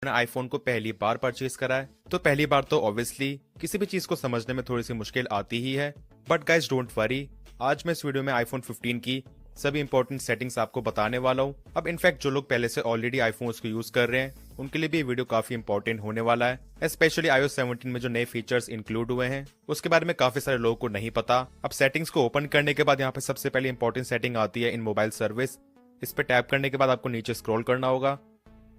ने आईफोन को पहली बार परचेज करा है तो पहली बार तो ऑब्वियसली किसी भी चीज को समझने में थोड़ी सी मुश्किल आती ही है। बट गाइज डोंट वरी, आज मैं इस वीडियो में आईफोन 15 की सभी इंपॉर्टेंट सेटिंग्स आपको बताने वाला हूँ। अब इनफैक्ट जो लोग पहले से ऑलरेडी आईफोन को यूज कर रहे हैं उनके लिए भी ये वीडियो काफी इंपॉर्टेंट होने वाला है। स्पेशली iOS 17 में जो नए फीचर्स इंक्लूड हुए हैं उसके बारे में काफी सारे लोगों को नहीं पता। अब सेटिंग्स को ओपन करने के बाद यहाँ पे सबसे पहले इंपॉर्टेंट सेटिंग आती है इन मोबाइल सर्विस। इस पे टैप करने के बाद आपको नीचे स्क्रॉल करना होगा।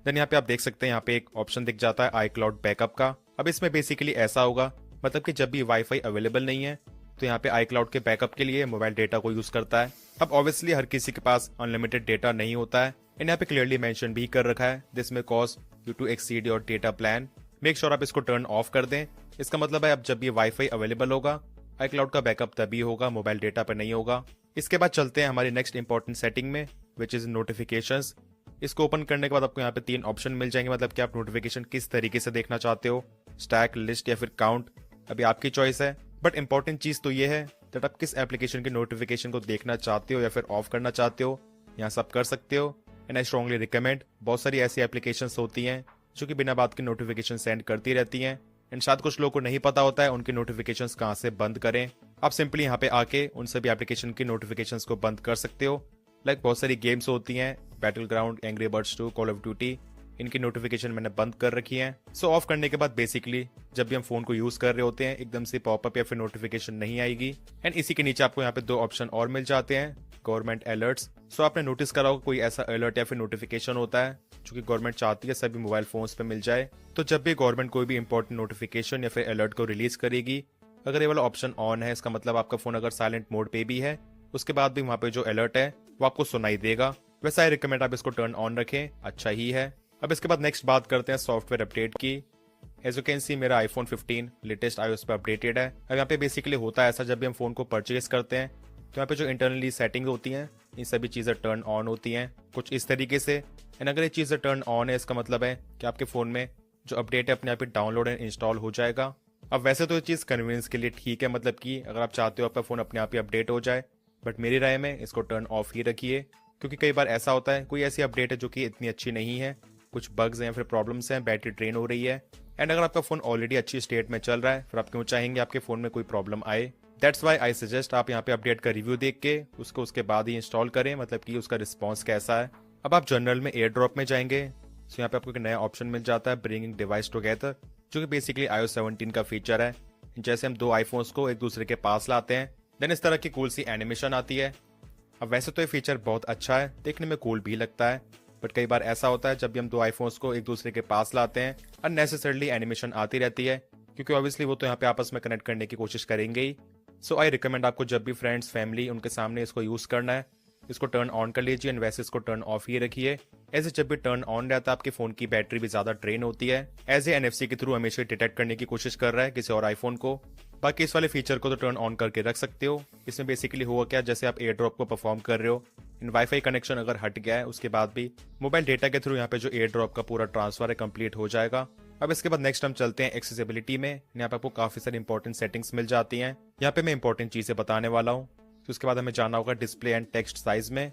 देन यहाँ पे आप देख सकते हैं यहाँ पे एक ऑप्शन दिख जाता है आई क्लाउड बैकअप का। अब इसमें बेसिकली ऐसा होगा, मतलब कि जब भी वाईफाई अवेलेबल नहीं है तो यहाँ पे आई क्लाउड के बैकअप के लिए मोबाइल डेटा को यूज करता है। अब ऑब्वियसली हर किसी के पास अनलिमिटेड डेटा नहीं होता है एंड यहाँ पे क्लियरली मेंशन भी कर रखा है दिस में cause you to exceed your data plan. Make sure आप इसको टर्न ऑफ कर दें। इसका मतलब है अब जब भी वाईफाई अवेलेबल होगा आई क्लाउड का बैकअप तभी होगा, मोबाइल डेटा पर नहीं होगा। इसके बाद चलते हैं हमारी नेक्स्ट इंपॉर्टेंट सेटिंग में विच इज नोटिफिकेशंस। इसको ओपन करने के बाद आपको यहाँ पे 3 ऑप्शन मिल जाएंगे, मतलब कि आप नोटिफिकेशन किस तरीके से देखना चाहते हो, स्टैक, लिस्ट या फिर काउंट, अभी आपकी चॉइस है। बट इंपॉर्टेंट चीज तो ये है दैट आप किस एप्लीकेशन के नोटिफिकेशन को देखना चाहते हो या फिर ऑफ करना चाहते हो, यहाँ सब कर सकते हो। एंड आई स्ट्रांगली रिकमेंड, बहुत सारी ऐसी एप्लीकेशंस होती हैं जो कि बिना बात के नोटिफिकेशन सेंड करती रहती हैं एंड शायद कुछ लोगों को नहीं पता होता है उनके नोटिफिकेशंस कहाँ से बंद करें। आप सिंपली यहाँ पे आके उन सभी एप्लीकेशन की नोटिफिकेशंस को बंद कर सकते हो। लाइक बहुत सारी गेम्स होती हैं, battle ground, angry birds 2, call of duty, इनकी नोटिफिकेशन मैंने बंद कर रखी है। सो ऑफ करने के बाद बेसिकली जब भी हम फोन को यूज कर रहे होते हैं एकदम से पॉपअप या फिर नोटिफिकेशन नहीं आएगी। एंड इसी के नीचे आपको यहाँ पे 2 ऑप्शन और मिल जाते हैं, गवर्नमेंट अलर्ट्स। सो आपने नोटिस करा होगा कोई ऐसा अलर्ट या फिर नोटिफिकेशन होता है जो कि गवर्नमेंट चाहती है सभी मोबाइल फोन्स पे मिल जाए। तो जब भी गवर्नमेंट कोई भी इंपॉर्टेंट नोटिफिकेशन या फिर अलर्ट को रिलीज करेगी, अगर ये वाला ऑप्शन ऑन है इसका मतलब आपका फोन अगर साइलेंट मोड पे भी है उसके बाद भी वहाँ पे जो अलर्ट है वो आपको सुनाई देगा। वैसे आई रिकमेंड आप इसको टर्न ऑन रखें, अच्छा ही है। अब इसके बाद नेक्स्ट बात करते हैं सॉफ्टवेयर अपडेट की। एज यू कैन सी मेरा आईफोन 15 लेटेस्ट iOS पे अपडेटेड है। अब यहाँ पे बेसिकली होता है ऐसा, जब भी हम फोन को परचेज करते हैं तो यहाँ पे जो इंटरनली सेटिंग होती हैं इन सभी चीज़ें टर्न ऑन होती हैं कुछ इस तरीके से। एंड अगर ये चीज़ें टर्न ऑन है इसका मतलब है कि आपके फोन में जो अपडेट है अपने आप ही डाउनलोड एंड इंस्टॉल हो जाएगा। अब वैसे तो ये चीज़ कन्वीनियंस के लिए ठीक है, मतलब कि अगर आप चाहते हो आपका फोन अपने आप ही अपडेट हो जाए, बट मेरी राय में इसको टर्न ऑफ ही रखिए क्योंकि कई बार ऐसा होता है कोई ऐसी अपडेट है जो कि इतनी अच्छी नहीं है, कुछ बग्स हैं या फिर प्रॉब्लम्स हैं, बैटरी ड्रेन हो रही है। एंड अगर आपका फोन ऑलरेडी अच्छी स्टेट में चल रहा है फिर आप क्यों चाहेंगे आपके फोन में कोई प्रॉब्लम आए। दैट्स वाई आई सजेस्ट आप यहाँ पे अपडेट का रिव्यू देख के उसके बाद ही इंस्टॉल करें, मतलब कि उसका रिस्पॉन्स कैसा है। अब आप जनरल में एयर ड्रॉप में जाएंगे तो यहाँ पे आपको एक नया ऑप्शन मिल जाता है ब्रिंगिंग डिवाइस टुगेदर, जो कि बेसिकली iOS 17 का फीचर है। जैसे हम 2 आईफोन्स को एक दूसरे के पास लाते हैं देन इस तरह की कूल सी एनिमेशन आती है। अब वैसे तो ये फीचर बहुत अच्छा है, देखने में कूल भी लगता है, बट कई बार ऐसा होता है जब भी हम 2 आईफोन्स को एक दूसरे के पास लाते हैं अननेसेसरली एनिमेशन आती रहती है क्योंकि ऑब्वियसली वो तो यहाँ पे आपस में कनेक्ट करने की कोशिश करेंगे ही। सो आई रिकमेंड आपको जब भी फ्रेंड्स, फैमिली, उनके सामने इसको यूज करना है इसको टर्न ऑन कर लीजिए एंड वैसे इसको टर्न ऑफ ही रखिए। ऐसे जब भी टर्न ऑन रहता है आपके फोन की बैटरी भी ज्यादा ड्रेन होती है, एज ए NFC के थ्रू हमेशा डिटेक्ट करने की कोशिश कर रहा है किसी और आईफोन को। बाकी इस वाले फीचर को तो टर्न ऑन करके रख सकते हो। इसमें बेसिकली हुआ क्या, जैसे आप एयर ड्रॉप को परफॉर्म कर रहे हो इन वाईफाई कनेक्शन अगर हट गया है उसके बाद भी मोबाइल डेटा के थ्रू यहाँ पे जो एयर ड्रॉप का पूरा ट्रांसफर है कंप्लीट हो जाएगा। अब इसके बाद नेक्स्ट हम चलते हैं एक्सेसिबिलिटी में। यहाँ पे आपको काफी सारी इंपॉर्टेंट सेटिंग्स मिल जाती हैं, यहाँ पे मैं इंपॉर्टेंट चीजें बताने वाला हूँ। तो उसके बाद हमें जाना होगा डिस्प्ले एंड टेक्स्ट साइज में।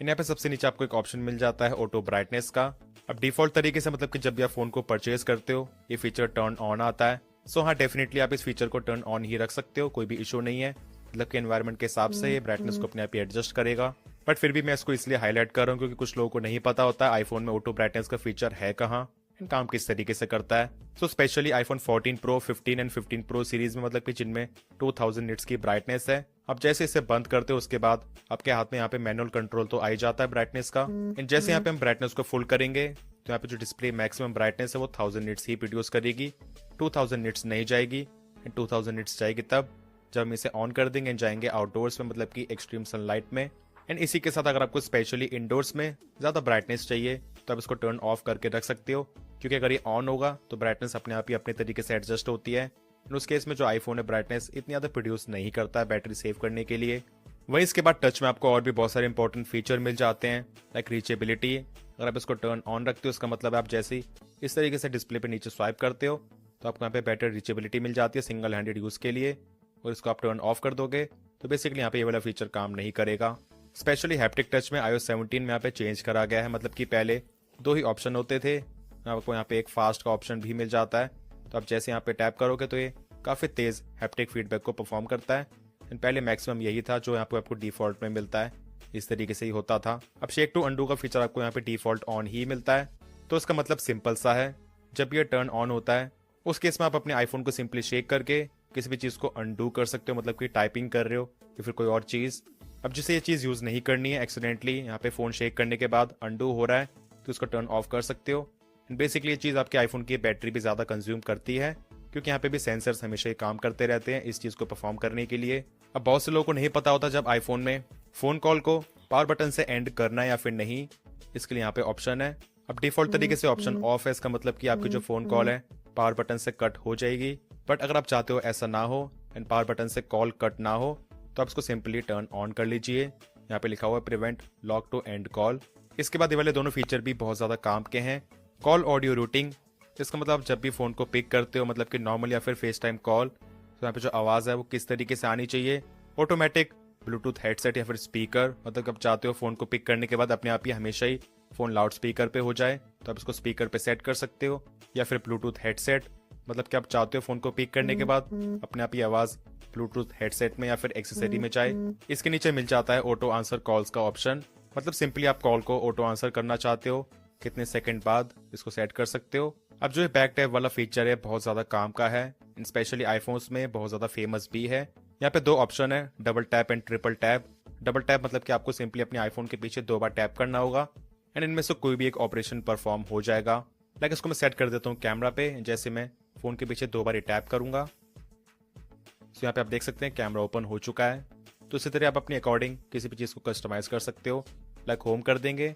यहाँ पे सबसे नीचे आपको एक ऑप्शन मिल जाता है ऑटो ब्राइटनेस का। अब डिफॉल्ट तरीके से मतलब कि जब भी आप फोन को परचेज करते हो ये फीचर टर्न ऑन आता है। सो हाँ, डेफिनेटली आप इस फीचर को टर्न ऑन ही रख सकते हो, कोई भी इशू नहीं है। मतलब कि एनवायरनमेंट के हिसाब से ये ब्राइटनेस को अपने आप ही एडजस्ट करेगा। बट फिर भी मैं इसको इसलिए हाईलाइट कर रहा हूँ क्योंकि कुछ लोगों को नहीं पता होता आईफोन में ऑटो ब्राइटनेस का फीचर है कहाँ, काम किस तरीके से करता है। So specially iPhone 14 pro, 15 and 15 pro series में, मतलब कि जिनमें 2000 निट्स की ब्राइटनेस है, अब जैसे इसे बंद करते हो उसके बाद आपके हाथ में यहाँ पे मैनुअल कंट्रोल तो आ ही जाता है ब्राइटनेस का। एंड जैसे यहाँ पे हम ब्राइटनेस को फुल करेंगे तो यहाँ पे जो डिस्प्ले मैक्सिमम ब्राइटनेस है वो 1000 निट्स ही प्रोड्यूस करेगी, 2000 निट्स नहीं जाएगी। एंड 2000 निट्स जाएगी तब जब हम इसे ऑन कर देंगे एंड जाएंगे आउटडोर्स में, मतलब कि एक्सट्रीम सनलाइट में। एंड इसी के साथ अगर आपको स्पेशली इंडोर्स में ज्यादा ब्राइटनेस चाहिए तो आप इसको टर्न ऑफ करके रख सकते हो क्योंकि अगर ये ऑन होगा तो ब्राइटनेस अपने आप ही अपने तरीके से एडजस्ट होती है। उस केस में जो आईफोन है ब्राइटनेस इतनी ज्यादा प्रोड्यूस नहीं करता है बैटरी सेव करने के लिए। वहीं इसके बाद टच में आपको और भी बहुत सारे इंपॉर्टेंट फीचर मिल जाते हैं, लाइक रीचेबिलिटी। अगर आप इसको टर्न ऑन रखते हो उसका मतलब आप जैसे ही इस तरीके से डिस्प्ले पे नीचे स्वाइप करते हो तो आपको यहाँ पे बेटर रीचेबिलिटी मिल जाती है सिंगल हैंडेड यूज के लिए। और इसको आप टर्न ऑफ कर दोगे तो बेसिकली यहाँ पे ये वाला फीचर काम नहीं करेगा। स्पेशली हैप्टिक टच में iOS 17 में यहाँ पे चेंज करा गया है, मतलब कि पहले 2 ही ऑप्शन होते थे, आपको यहाँ पे एक फास्ट का ऑप्शन भी मिल जाता है। तो आप जैसे यहाँ पे टैप करोगे तो ये काफ़ी तेज़ हैप्टिक फीडबैक को परफॉर्म करता है। एंड पहले मैक्सिमम यही था जो यहाँ पे आपको डिफ़ॉल्ट में मिलता है, इस तरीके से ही होता था। अब शेक टू अंडू का फीचर आपको यहाँ पे डिफ़ॉल्ट ऑन ही मिलता है। तो इसका मतलब सिंपल सा है, जब ये टर्न ऑन होता है उस केस में आप अपने आईफोन को सिंपली शेक करके किसी भी चीज़ को अंडू कर सकते हो, मतलब कि टाइपिंग कर रहे हो या फिर कोई और चीज़। अब जिसे ये चीज़ यूज़ नहीं करनी है, एक्सीडेंटली यहाँ पे फ़ोन शेक करने के बाद अंडू हो रहा है, तो इसको टर्न ऑफ कर सकते हो। बेसिकली ये चीज़ आपके आईफोन की बैटरी भी ज़्यादा कंज्यूम करती है, क्योंकि यहाँ पे भी सेंसर्स हमेशा ही काम करते रहते हैं इस चीज़ को परफॉर्म करने के लिए। अब बहुत से लोगों को नहीं पता होता जब आईफोन में फ़ोन कॉल को पावर बटन से एंड करना है या फिर नहीं, इसके लिए यहाँ पे ऑप्शन है। अब डिफॉल्ट तरीके से ऑप्शन ऑफ है, इसका मतलब कि आपकी जो फ़ोन कॉल है पावर बटन से कट हो जाएगी। बट अगर आप चाहते हो ऐसा ना हो एंड पावर बटन से कॉल कट ना हो, तो आप इसको सिंपली टर्न ऑन कर लीजिए। यहाँ पे लिखा हुआ है prevent lock to end call. इसके बाद ये वाले दोनों फीचर भी बहुत ज़्यादा काम के हैं। कॉल ऑडियो रूटिंग, इसका मतलब जब भी फ़ोन को पिक करते हो, मतलब कि नॉर्मल या फिर फेस टाइम कॉल, तो यहाँ पे जो आवाज़ है वो किस तरीके से आनी चाहिए। ऑटोमेटिक ब्लूटूथ हेडसेट या फिर स्पीकर, मतलब आप चाहते हो फ़ोन को पिक करने के बाद अपने आप ही हमेशा ही फ़ोन लाउड स्पीकर पे हो जाए, तो आप इसको स्पीकर पे सेट कर सकते हो। या फिर ब्लूटूथ हेडसेट, मतलब कि आप चाहते हो फ़ोन को पिक करने के बाद अपने आप ही आवाज़ ब्लूटूथ हेडसेट में या फिर एक्सेसरी में जाए। इसके नीचे मिल जाता है ऑटो आंसर कॉल्स का ऑप्शन, मतलब सिंपली आप कॉल को ऑटो आंसर करना चाहते हो, कितने सेकंड बाद इसको सेट कर सकते हो। अब जो ये बैक टैप वाला फीचर है बहुत ज़्यादा काम का है, स्पेशली आईफोन्स में बहुत ज़्यादा फेमस भी है। यहाँ पे दो ऑप्शन है, double tap and triple tap. Double tap मतलब कि आपको सिंपली अपने आईफोन के पीछे 2 बार टैप करना होगा एंड इनमें से कोई भी एक ऑपरेशन परफॉर्म हो जाएगा। लाइक इसको मैं सेट कर देता हूँ कैमरा पे, जैसे मैं फ़ोन के पीछे 2 बार ही टैप करूंगा। तो यहाँ पे आप देख सकते हैं कैमरा ओपन हो चुका है। तो इसी तरह आप अपनी अकॉर्डिंग किसी भी चीज़ को कस्टमाइज कर सकते हो। लाइक होम कर देंगे